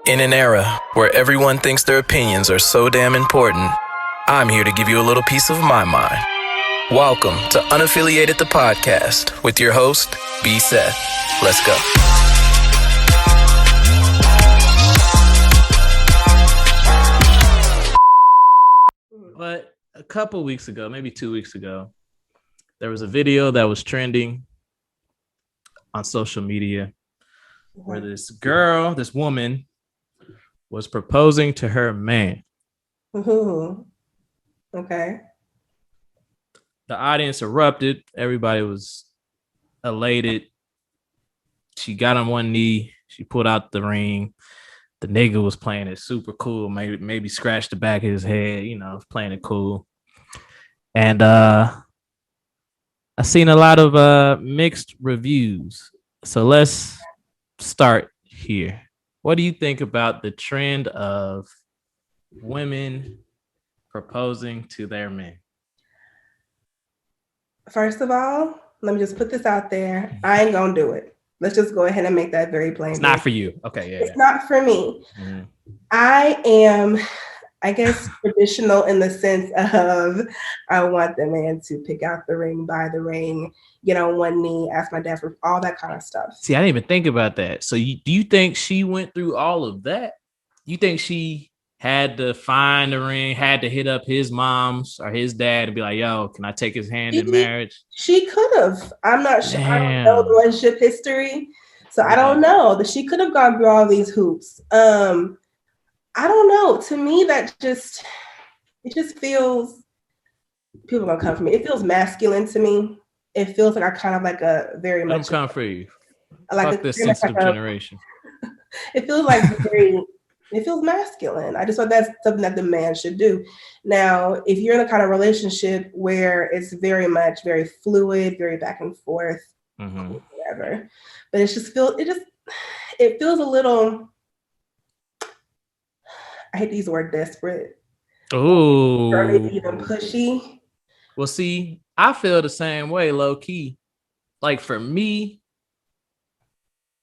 In an era where everyone thinks their opinions are so damn important, I'm here to give you a little piece of my mind. Welcome to Unaffiliated the Podcast with your host, B. Seth. Let's go. But a couple weeks ago, maybe 2 weeks ago, there was a video that was trending on social media where this woman was proposing to her man. Ooh. Okay. The audience erupted. Everybody was elated. She got on one knee. She pulled out the ring. The nigga was playing it super cool. Maybe scratched the back of his head, playing it cool. And I seen a lot of mixed reviews. So let's start here. What do you think about the trend of women proposing to their men? First of all, let me just put this out there. I ain't gonna do it. Let's just go ahead and make that very plain. It's not for you. Okay, yeah. It's not for me. Mm-hmm. I am, I guess, traditional in the sense of I want the man to pick out the ring, buy the ring, get on one knee, ask my dad for all that kind of stuff. See, I didn't even think about that. So do you think she went through all of that? You think she had to find the ring, had to hit up his mom's or his dad and be like, yo, can I take his hand in marriage? She could have. I'm not sure. Damn. I don't know the relationship history. So I don't know that she could have gone through all these hoops. I don't know. To me, it just feels, people are gonna come for me. It feels masculine to me. It feels like I kind of like a very much. I'm coming for you. Like fuck this sensitive generation. It feels like it feels masculine. I just thought that's something that the man should do. Now, if you're in a kind of relationship where it's very fluid, very back and forth, whatever. But it feels a little, I hate to use the word desperate. Oh. Or maybe even pushy. Well, see, I feel the same way, low key. Like for me,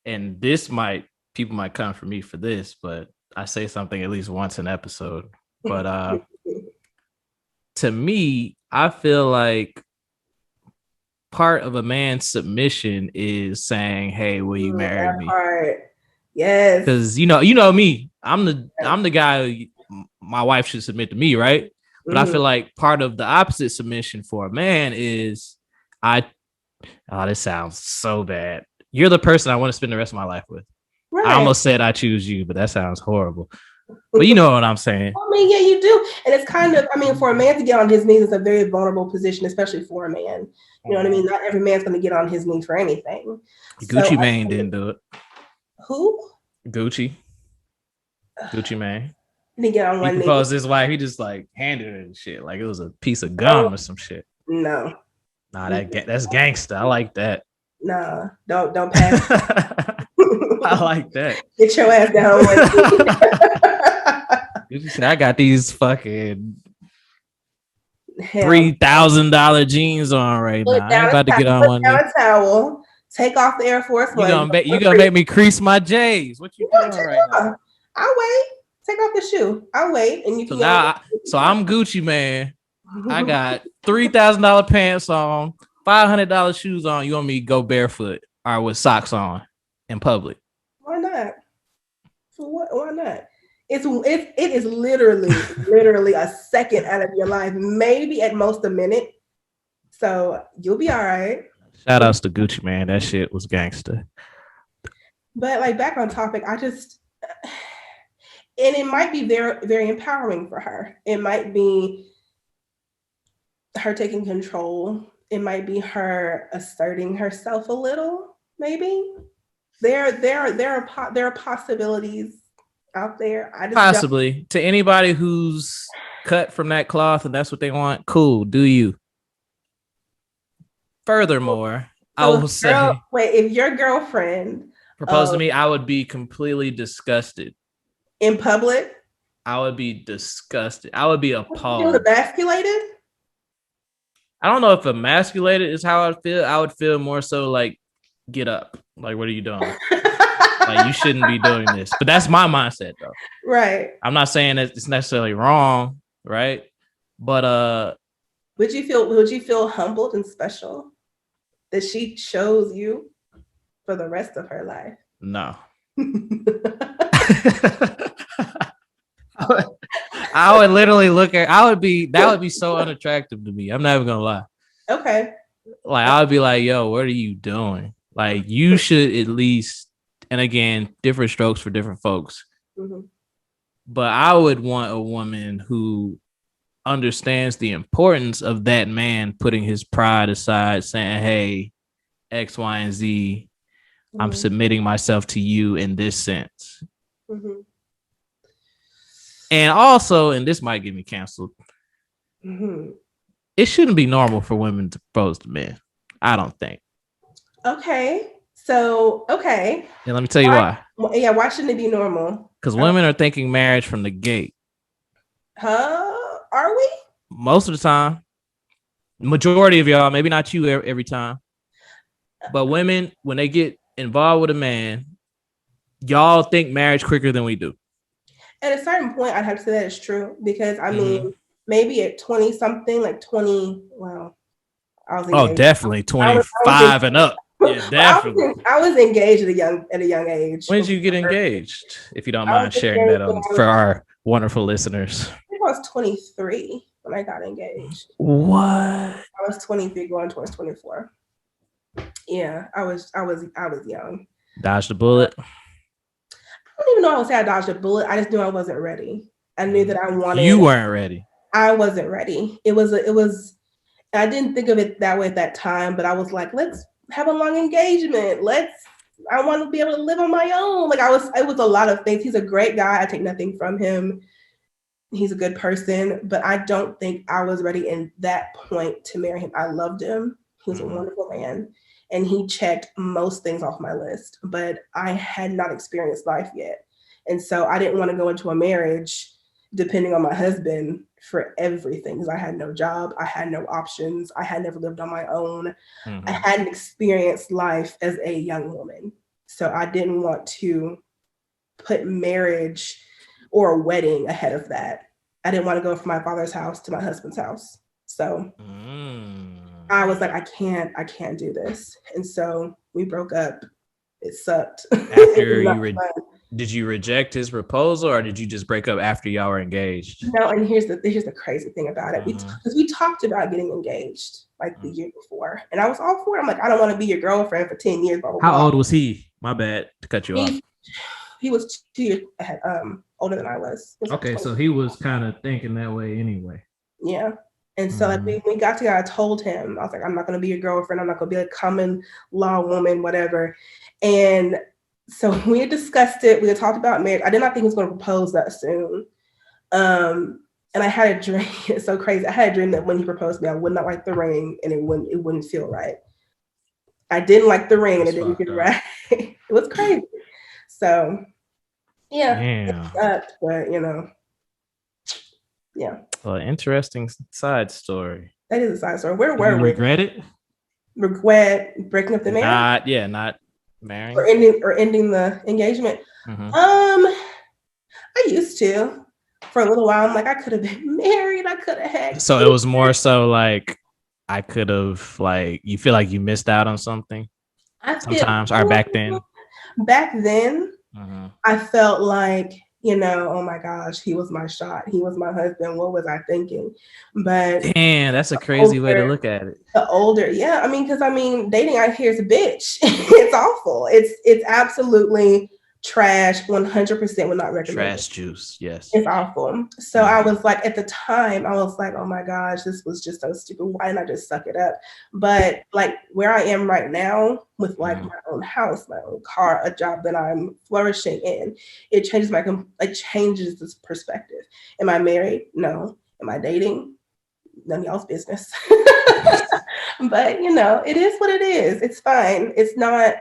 and people might come for me for this, but I say something at least once an episode. But to me, I feel like part of a man's submission is saying, "Hey, will you marry me?" Part. Yes. Because you know me. I'm the guy. My wife should submit to me, right? But I feel like part of the opposite submission for a man is this sounds so bad. You're the person I want to spend the rest of my life with. Right. I almost said I choose you, but that sounds horrible. But you know what I'm saying. I mean, yeah, you do. And it's kind of, for a man to get on his knees is a very vulnerable position, especially for a man. You know what I mean? Not every man's going to get on his knees for anything. Gucci Mane didn't do it. Who? Gucci Mane. He didn't get on one knee. He proposed his wife. He just like handed her and shit. Like it was a piece of gum or some shit. No. Nah, that's gangster. I like that. Nah, don't pass. I like that. Get your ass down. You said I got these fucking $3,000 jeans on right now. I ain't about to get on one. Down a towel. Take off the Air Force One. You gonna make me crease my J's? What you doing right now? I'll wait. Take off the shoe. I'll wait, and you can. So I'm Gucci man. I got $3,000 pants on, $500 shoes on. You want me to go barefoot or with socks on in public? Why not? For what? Why not? It is literally a second out of your life, maybe at most a minute. So you'll be all right. Shout outs to Gucci man. That shit was gangster. But like back on topic, and it might be very, very empowering for her. It might be her taking control. It might be her asserting herself a little. Maybe there are possibilities out there. Possibly to anybody who's cut from that cloth and that's what they want. Cool, do you? Furthermore, I will say, if your girlfriend proposed to me, I would be completely disgusted. In public? I would be disgusted. I would be appalled. You emasculated? I don't know if emasculated is how I feel. I would feel more so like, get up. Like, what are you doing? Like, you shouldn't be doing this. But that's my mindset, though. Right. I'm not saying that it's necessarily wrong, right? But would you feel humbled and special that she chose you for the rest of her life? no. I would literally that would be so unattractive to me. I'm not even gonna lie. Okay. Like, I would be like, yo, what are you doing? Like, you should at least, and again, different strokes for different folks. Mm-hmm. But I would want a woman who understands the importance of that man putting his pride aside, saying, hey, X, Y, and Z, I'm submitting myself to you in this sense. Mm-hmm. And also, and this might get me canceled, it shouldn't be normal for women to propose to men. I don't think. Okay. So, okay. And let me tell you why. Yeah, why shouldn't it be normal? Because women are thinking marriage from the gate. Huh? Are we? Most of the time. Majority of y'all, maybe not you every time. But women, when they get involved with a man, y'all think marriage quicker than we do. At a certain point, I'd have to say that is true. Because, I mean, maybe at 20 something, like 20, well, I was engaged. Oh, definitely 25 and up. Yeah, definitely. I was engaged at a young age. When did you get engaged? If you don't mind sharing that for our wonderful listeners. I think I was 23 when I got engaged. What? I was 23 going towards 24. Yeah, I was young. Dodged the bullet. I don't even know how I would say I dodged a bullet. I just knew I wasn't ready. I knew that I wanted. You weren't ready. I wasn't ready. It was. I didn't think of it that way at that time, but I was like, let's have a long engagement. I want to be able to live on my own. Like it was a lot of things. He's a great guy. I take nothing from him. He's a good person, but I don't think I was ready in that point to marry him. I loved him. He was a wonderful man, and he checked most things off my list, but I had not experienced life yet. And so I didn't want to go into a marriage depending on my husband for everything, because I had no job, I had no options, I had never lived on my own, I hadn't experienced life as a young woman. So I didn't want to put marriage or a wedding ahead of that. I didn't want to go from my father's house to my husband's house. So I was like, I can't do this. And so we broke up. It sucked. Did you reject his proposal, or did you just break up after y'all were engaged? No, and here's the crazy thing about it. Because we talked about getting engaged like the year before, and I was all for it. I'm like, I don't want to be your girlfriend for 10 years. Blah, blah, blah. How old was he? My bad to cut you off. He was 2 years ahead, older than I was. Okay, so he was kind of thinking that way anyway. Yeah. And so like we got together, I told him, I was like, I'm not going to be your girlfriend. I'm not going to be a common law woman, whatever. And so we had discussed it. We had talked about marriage. I did not think he was going to propose that soon. And I had a dream. It's so crazy. I had a dream that when he proposed to me, I would not like the ring, and it wouldn't feel right. I didn't like the ring, and it didn't feel right. It was crazy. So yeah, it sucked, but yeah. Well, interesting side story. That is a side story. Where were we? Regret it? Regret breaking up the marriage? Not marrying or ending the engagement. I used to for a little while. I'm like, I could have been married. I could have had. So it was more so like I could have, like, you feel like you missed out on something sometimes, or back then. Back then, I felt like, oh my gosh, he was my shot. He was my husband. What was I thinking? But damn, that's a crazy way to look at it. The older, yeah. Because dating out here is a bitch. It's awful. It's absolutely trash. 100% would not recommend. Trash juice, yes. It's awful. So I was like, at the time, I was like, oh my gosh, this was just so stupid. Why didn't I just suck it up? But like where I am right now, with like my own house, my own car, a job that I'm flourishing in, it changes this perspective. Am I married? No. Am I dating? None of y'all's business. But it is what it is. It's fine. It's not,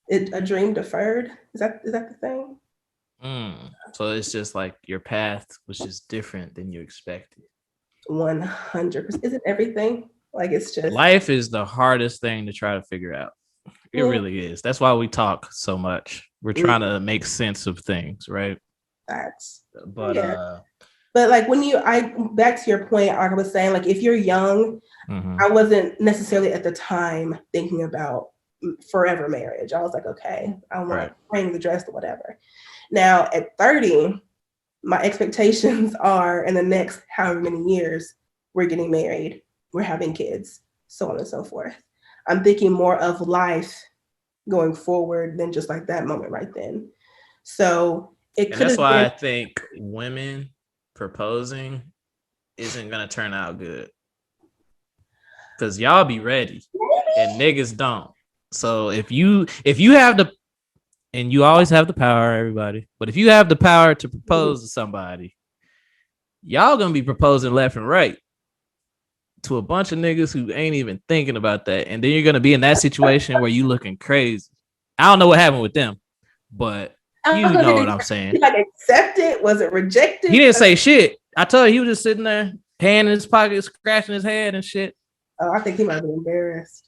a dream deferred. Is that the thing? So it's just like your path was just different than you expected. 100%. Isn't everything? Like, it's just life is the hardest thing to try to figure out. It really is. That's why we talk so much. We're trying to make sense of things, right? Facts. But but like back to your point, I was saying, like, if you're young, I wasn't necessarily at the time thinking about forever marriage. I was like, okay, I want to bring the dress or whatever. Now at 30, my expectations are in the next however many years, we're getting married, we're having kids, so on and so forth. I'm thinking more of life going forward than just like that moment right then. So it could. That's why I think women proposing isn't gonna turn out good, because y'all be ready and niggas don't. So if you have the, and you always have the power, everybody, but if you have the power to propose to somebody, y'all gonna be proposing left and right to a bunch of niggas who ain't even thinking about that, and then you're gonna be in that situation where you looking crazy. I don't know what happened with them, but you know what I'm saying. He like accepted? Was it rejected? He didn't say shit. I told you, he was just sitting there, hand in his pocket, scratching his head and shit. Oh, I think he might be embarrassed.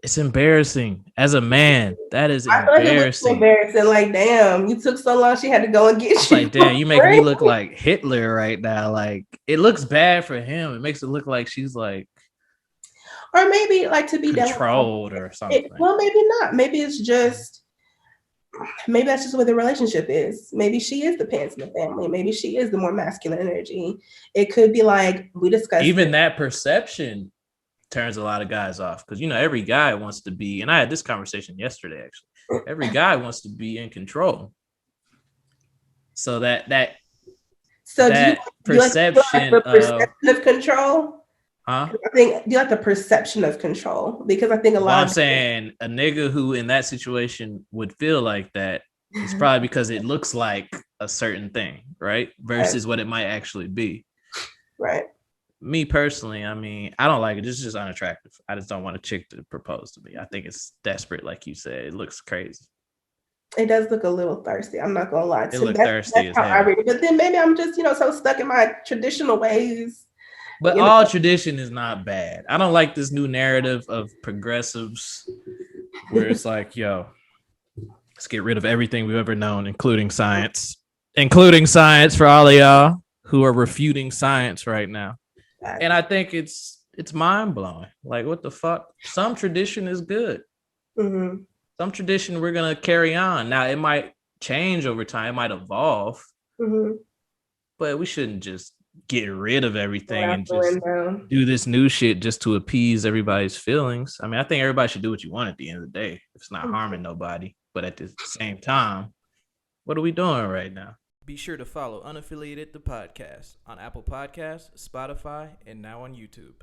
It's embarrassing as a man. That is embarrassing. Embarrassing. Like, damn, you took so long. She had to go and get you. Like, damn, you make me look like Hitler right now. Like, it looks bad for him. It makes it look like she's like, or maybe like to be controlled or something. Well, maybe not. Maybe it's just. Maybe that's just what the relationship is. Maybe she is the pants in the family. Maybe she is the more masculine energy. It could be like we discussed. Even that perception turns a lot of guys off, because every guy wants to be, and I had this conversation yesterday actually. Every guy wants to be in control. So that perception of control. Huh? I think, do you like the perception of control? Because I think I'm saying a nigga who in that situation would feel like that is probably because it looks like a certain thing, right? Versus what it might actually be. Right. Me personally, I mean, I don't like it. It's just unattractive. I just don't want a chick to propose to me. I think it's desperate, like you said. It looks crazy. It does look a little thirsty. I'm not gonna lie. It looks thirsty as hell. I read it. But then maybe I'm just, so stuck in my traditional ways. But all tradition is not bad. I don't like this new narrative of progressives where it's like, yo, let's get rid of everything we've ever known, including science for all of y'all who are refuting science right now. And I think it's mind blowing. Like, what the fuck? Some tradition is good. Mm-hmm. Some tradition we're going to carry on. Now, it might change over time. It might evolve. Mm-hmm. But we shouldn't just get rid of everything and just do this new shit just to appease everybody's feelings. I mean, I think everybody should do what you want at the end of the day. If it's not harming nobody. But at the same time, what are we doing right now? Be sure to follow Unaffiliated the podcast on Apple Podcasts, Spotify, and now on YouTube.